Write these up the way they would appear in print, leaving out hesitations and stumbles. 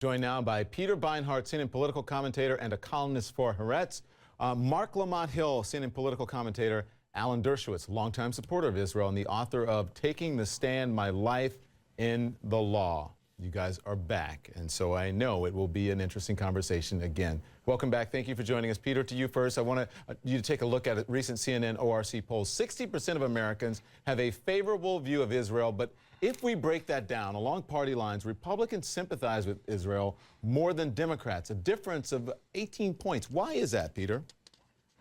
Joined now by Peter Beinart, CNN political commentator and a columnist for Haaretz. Marc Lamont Hill, CNN political commentator. Alan Dershowitz, longtime supporter of Israel and the author of Taking the Stand, My Life in the Law. You guys are back, and so I know it will be an interesting conversation again. Welcome back. Thank you for joining us. Peter, to you first. I want you to take a look at a recent CNN ORC poll. 60% of Americans have a favorable view of Israel, but if we break that down along party lines, Republicans sympathize with Israel more than Democrats, a difference of 18 points. Why is that, Peter?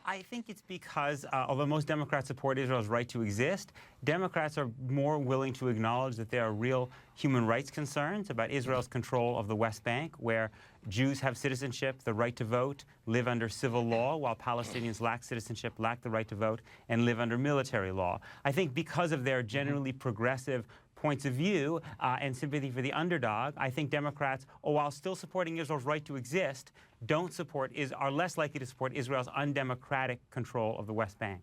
I think it's because, although most Democrats support Israel's right to exist, Democrats are more willing to acknowledge that there are real human rights concerns about Israel's control of the West Bank, where Jews have citizenship, the right to vote, live under civil law, while Palestinians lack citizenship, lack the right to vote, and live under military law. I think because of their generally progressive points of view and sympathy for the underdog, I think Democrats, while still supporting Israel's right to exist, are less likely to support Israel's undemocratic control of the West Bank.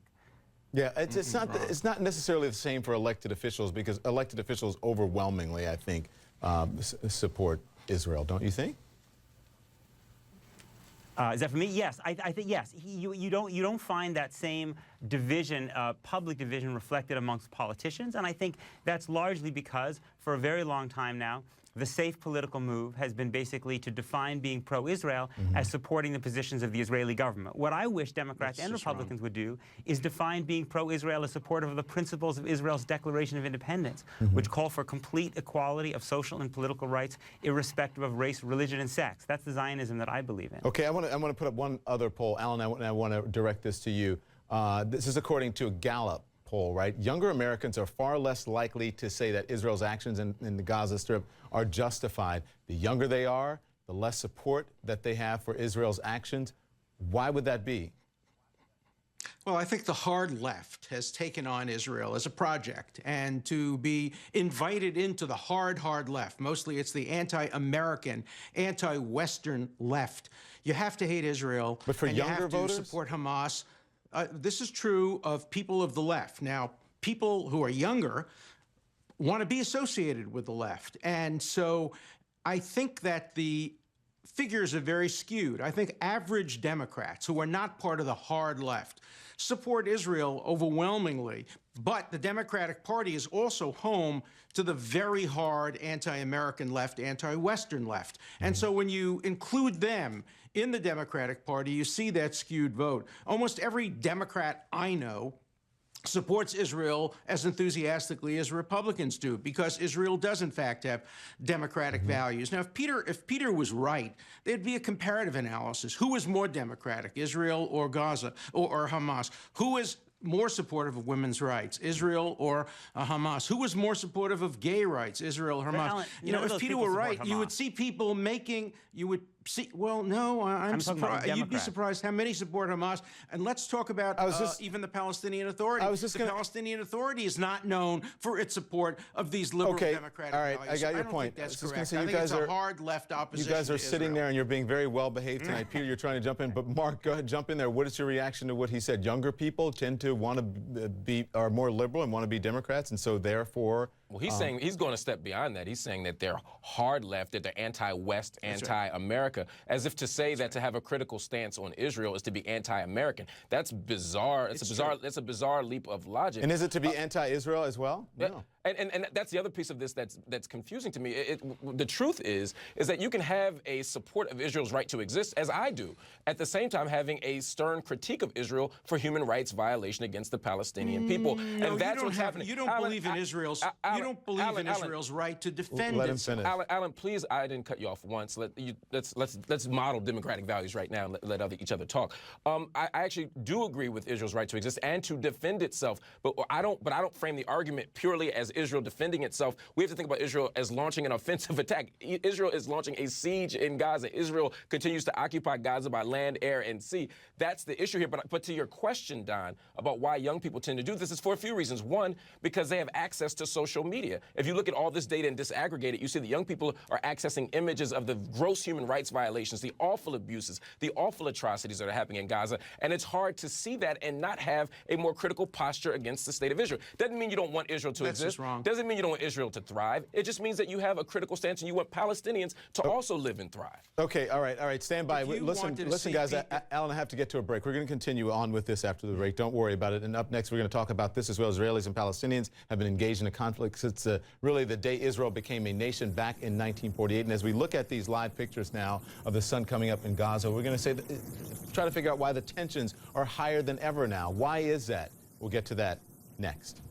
Yeah, it's not necessarily the same for elected officials, because elected officials overwhelmingly, I think, support Israel. Don't you think? Is that for me? Yes, I think yes. You don't find that same division, public division, reflected amongst politicians, and I think that's largely because for a very long time now, the safe political move has been basically to define being pro-Israel as supporting the positions of the Israeli government. What I wish Democrats and Republicans would do is define being pro-Israel as supportive of the principles of Israel's Declaration of Independence, which call for complete equality of social and political rights, irrespective of race, religion, and sex. That's the Zionism that I believe in. Okay, I want to put up one other poll. Alan, I want to direct this to you. This is according to a Gallup poll, right? Younger Americans are far less likely to say that Israel's actions in the Gaza Strip are justified. The younger they are, the less support that they have for Israel's actions. Why would that be? Well, I think the hard left has taken on Israel as a project, and to be invited into the hard left, mostly it's the anti-American, anti-Western left. You have to hate Israel, but for and younger you have voters? to support Hamas. This is true of people of the left. Now, people who are younger want to be associated with the left. And so I think that the figures are very skewed. I think average Democrats who are not part of the hard left support Israel overwhelmingly. But the Democratic Party is also home to the very hard anti-American left, anti-Western left. And so when you include them in the Democratic Party, you see that skewed vote. Almost every Democrat I know supports Israel as enthusiastically as Republicans do, because Israel does in fact have democratic values. Now, if Peter was right, there'd be a comparative analysis. Who is more democratic, Israel or Gaza or Hamas? Who is more supportive of women's rights, Israel or Hamas? Who was more supportive of gay rights, Israel or Hamas? Alan, you know, if Peter were right, you would see people making, well, no, I'm surprised. You'd be surprised how many support Hamas. And let's talk about even the Palestinian Authority. The Palestinian Authority is not known for its support of these liberal democratic values. All right, I got your point. That's correct. I think it's a hard left opposition. You guys are sitting there and you're being very well behaved tonight. Peter, you're trying to jump in, but Mark, go ahead, jump in there. What is your reaction to what he said? Younger people tend to want to are more liberal and want to be Democrats, and so therefore. Well, he's saying he's going a step beyond that. He's saying that they're hard left, that they're anti-West, anti-America, as if to say that to have a critical stance on Israel is to be anti-American. That's bizarre. It's a bizarre leap of logic. And is it to be anti-Israel as well? No. And that's the other piece of this that's confusing to me. The truth is that you can have a support of Israel's right to exist, as I do, at the same time having a stern critique of Israel for human rights violation against the Palestinian people. And that's what's happening. You don't believe in Israel's. You don't believe in Israel's right to defend itself. Alan, please, I didn't cut you off once. Let's model democratic values right now and let each other talk. I actually do agree with Israel's right to exist and to defend itself, but I don't frame the argument purely as Israel defending itself. We have to think about Israel as launching an offensive attack. Israel is launching a siege in Gaza. Israel continues to occupy Gaza by land, air, and sea. That's the issue here. But to your question, Don, about why young people tend to do this is for a few reasons. One, because they have access to social media. If you look at all this data and disaggregate it, you see that young people are accessing images of the gross human rights violations, the awful abuses, the awful atrocities that are happening in Gaza. And it's hard to see that and not have a more critical posture against the state of Israel. Doesn't mean you don't want Israel to exist. wrong. Doesn't mean you don't want Israel to thrive. It just means that you have a critical stance and you want Palestinians to also live and thrive. Okay, all right, stand by. If you Listen, wanted to listen, see guys. people- Alan, I have to get to a break. We're going to continue on with this after the break. Don't worry about it. And up next, we're going to talk about this as well. Israelis and Palestinians have been engaged in a conflict since really the day Israel became a nation back in 1948. And as we look at these live pictures now of the sun coming up in Gaza, we're going to say, try to figure out why the tensions are higher than ever now. Why is that? We'll get to that next.